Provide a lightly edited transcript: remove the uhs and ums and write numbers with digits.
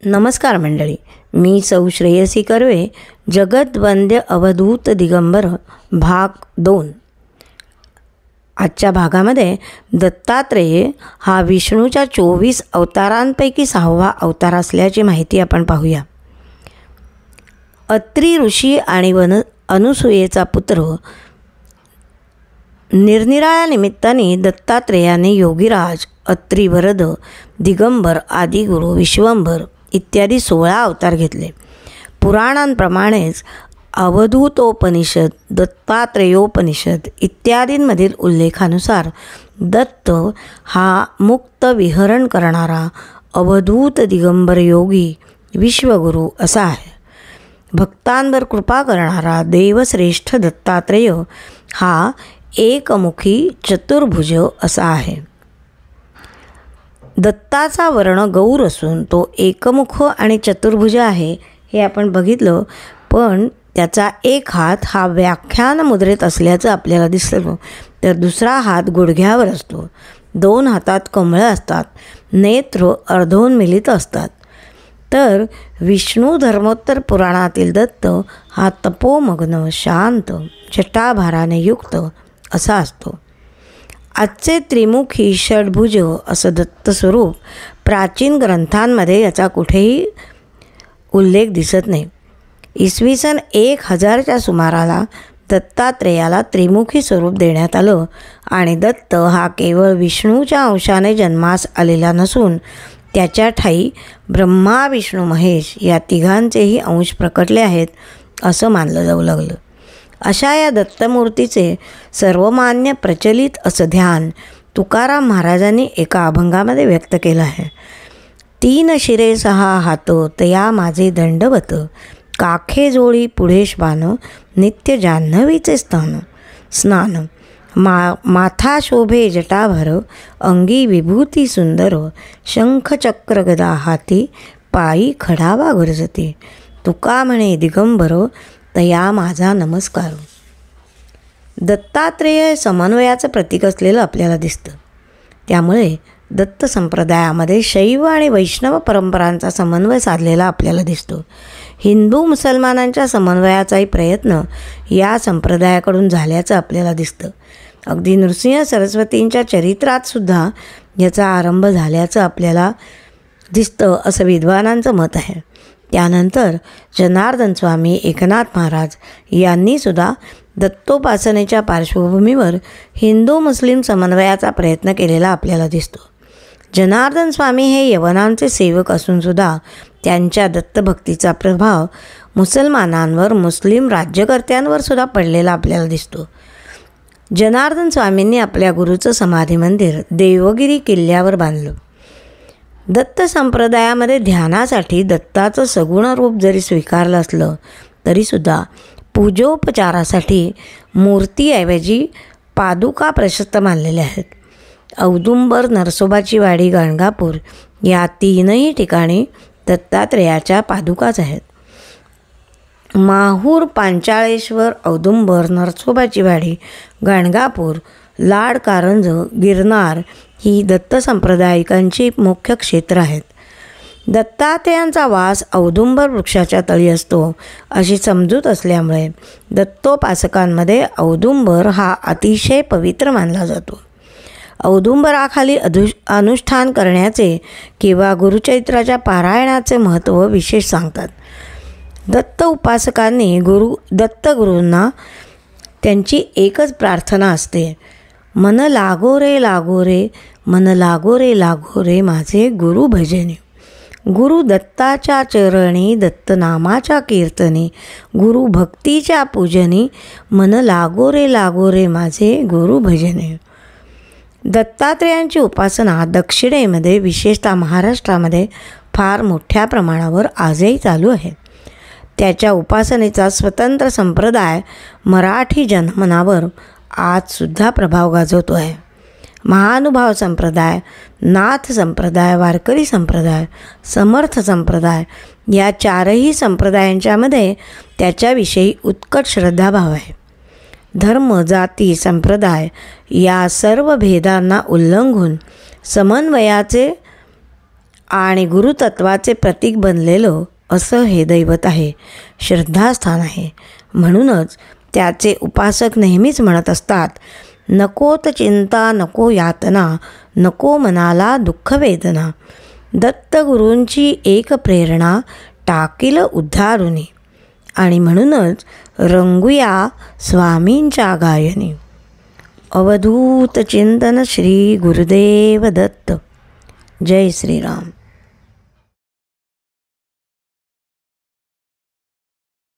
नमस्कार मंडळी, मी सौ श्रेयसी कर्वे. जगद्वंद्य अवधूत दिगंबर भाग 2. आजच्या भागामध्ये दत्तात्रेय हा विष्णूच्या 24 अवतारांपैकी 6वा अवतार असल्याची माहिती आपण पाहूया. अत्री ऋषी आणि अनुसूयेचा पुत्र निरनिराळ्या निमित्ताने दत्तात्रेयाने योगीराज, अत्रिवरद, दिगंबर, आदिगुरु, विश्वंभर इत्यादी 16 अवतार घेतले. पुराणांप्रमाणेच अवधूतोपनिषद, दत्तात्रेयोपनिषद इत्यादींमधील उल्लेखानुसार दत्त हा मुक्त विहरण करणारा अवधूत दिगंबर योगी विश्वगुरु असा आहे. भक्तांवर कृपा करणारा देवश्रेष्ठ दत्तात्रेय हा एकमुखी चतुर्भुज असा आहे. दत्ताचा वर्ण गौर असून तो एकमुख आणि चतुर्भुज आहे हे आपण बघितलं, पण त्याचा एक हात हा व्याख्यान मुद्रेत असल्याचं आपल्याला दिसलं, तर दुसरा हात गुडघ्यावर असतो. 2 हातात कमळं असतात, नेत्र अर्धोन्मिलित असतात. तर विष्णू धर्मोत्तर पुराणातील दत्त हा तपोमग्न, शांत, जटाभाराने युक्त असा असतो. आजचे त्रिमुखी षडभुज असं दत्तस्वरूप प्राचीन ग्रंथांमध्ये याचा कुठेही उल्लेख दिसत नाही. इसवी सन 1000च्या सुमाराला दत्तात्रेयाला त्रिमुखी स्वरूप देण्यात आलं आणि दत्त हा केवळ विष्णूच्या अंशाने जन्मास आलेला नसून त्याच्या ठायी ब्रह्मा, विष्णू, महेश या तिघांचेही अंश प्रकटले आहेत असं मानलं जाऊ लागलं. अशा या दत्तमूर्तीचे सर्वमान्य प्रचलित असं ध्यान तुकाराम महाराजांनी एका अभंगामध्ये व्यक्त केलं आहे. 3 शिरे 6 हात तया माझे दंडवत, काखे जोळी पुढे श्वान, नित्य जान्हवीचे स्नान, माथा शोभे जटाभर, अंगी विभूती सुंदर, शंख चक्र गदा हाती, पायी खडावा गरजते, तुका म्हणे दिगंबर, तया माझा नमस्कार. दत्तात्रेय समन्वयाचं प्रतीक असलेलं आपल्याला दिसतं. त्यामुळे दत्त संप्रदायामध्ये शैव आणि वैष्णव परंपरांचा समन्वय साधलेला आपल्याला दिसतो. हिंदू मुसलमानांच्या समन्वयाचाही प्रयत्न या संप्रदायाकडून झाल्याचं आपल्याला दिसतं. अगदी नृसिंह सरस्वतींच्या चरित्रातसुद्धा याचा आरंभ झाल्याचं आपल्याला दिसतं असं विद्वानांचं मत आहे. त्यानंतर जनार्दन स्वामी, एकनाथ महाराज यांनीसुद्धा दत्तोपासनेच्या पार्श्वभूमीवर हिंदू मुस्लिम समन्वयाचा प्रयत्न केलेला आपल्याला दिसतो. जनार्दन स्वामी हे यवनांचे सेवक असूनसुद्धा त्यांच्या दत्तभक्तीचा प्रभाव मुसलमानांवर, मुस्लिम राज्यकर्त्यांवर सुद्धा पडलेला आपल्याला दिसतो. जनार्दन स्वामींनी आपल्या गुरुचं समाधी मंदिर देवगिरी किल्ल्यावर बांधलं. दत्त संप्रदायामध्ये ध्यानासाठी दत्ताचं सगुण रूप जरी स्वीकारलं असलं तरीसुद्धा पूजोपचारासाठी मूर्तीऐवजी पादुका प्रशस्त मानलेल्या आहेत. औदुंबर, नरसोबाची वाडी, गाणगापूर या 3ही ठिकाणी दत्तात्रेयाच्या पादुकाच आहेत. माहूर, पांचाळेश्वर, औदुंबर, नरसोबाची वाडी, गाणगापूर, लाड कारंज, गिरनार ही दत्त संप्रदायिकांची मुख्य क्षेत्र आहेत. दत्तात्रेयांचा वास औदुंबर वृक्षाच्या तळी असतो अशी समजूत असल्यामुळे दत्तोपासकांमध्ये औदुंबर हा अतिशय पवित्र मानला जातो. औदुंबराखाली अनुष्ठान करण्याचे किंवा गुरुचरित्राच्या पारायणाचे महत्त्व विशेष सांगतात. दत्त उपासकांनी दत्तगुरूंना त्यांची एकच प्रार्थना असते, मन लागो रे लागो रे, मन लागो रे लागो रे माझे गुरु भजनी. गुरु दत्ताच्या चरणी, दत्तनामाच्या कीर्तनी, गुरु भक्तीच्या पूजनी, मन लागो रे माझे गुरु भजनी. दत्तात्रेयांची उपासना दक्षिणेमध्ये, विशेषतः महाराष्ट्रामध्ये फार मोठ्या प्रमाणावर आजही चालू आहे. त्याच्या उपासनेचा स्वतंत्र संप्रदाय मराठी जनमनावर आजसुद्धा प्रभाव गाजवतो आहे. महानुभाव संप्रदाय, नाथ संप्रदाय, वारकरी संप्रदाय, समर्थ संप्रदाय या 4ही संप्रदायांच्यामध्ये त्याच्याविषयी उत्कट श्रद्धाभाव आहे. धर्म, जाती, संप्रदाय या सर्व भेदांना उल्लंघून समन्वयाचे आणि गुरुतत्वाचे प्रतीक बनलेलं असं हे दैवत आहे, श्रद्धास्थान आहे. म्हणूनच त्याचे उपासक नेहमीच म्हणत असतात, नकोत चिंता नको यातना, नको मनाला दुःख वेदना. दत्तगुरूंची एक प्रेरणा टाकील उद्धारुनी. आणि म्हणूनच रंगूया स्वामींच्या गायनी. अवधूत चिंतन श्री गुरुदेव दत्त. जय श्रीराम.